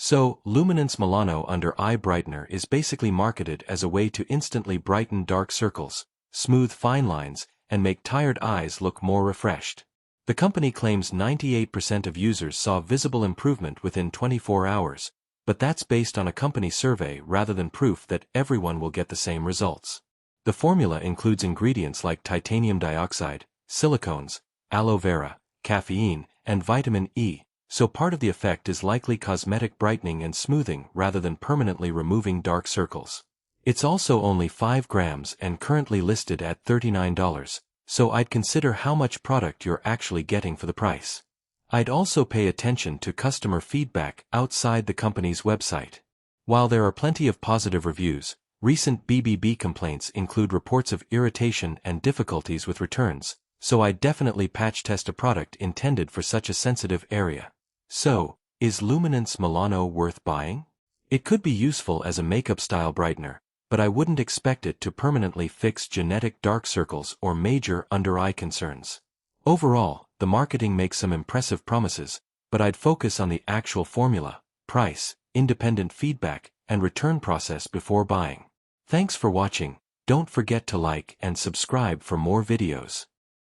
So, Luminance Milano under Eye Brightener is basically marketed as a way to instantly brighten dark circles, smooth fine lines, and make tired eyes look more refreshed. The company claims 98% of users saw visible improvement within 24 hours, but that's based on a company survey rather than proof that everyone will get the same results. The formula includes ingredients like titanium dioxide, silicones, aloe vera, caffeine, and vitamin E, so part of the effect is likely cosmetic brightening and smoothing rather than permanently removing dark circles. It's also only 5 grams and currently listed at $39, so I'd consider how much product you're actually getting for the price. I'd also pay attention to customer feedback outside the company's website. While there are plenty of positive reviews, recent BBB complaints include reports of irritation and difficulties with returns, so I'd definitely patch test a product intended for such a sensitive area. So, is Luminance Milano worth buying? It could be useful as a makeup-style brightener, but I wouldn't expect it to permanently fix genetic dark circles or major under-eye concerns. Overall, the marketing makes some impressive promises, but I'd focus on the actual formula, price, independent feedback, and return process before buying. Thanks for watching. Don't forget to like and subscribe for more videos.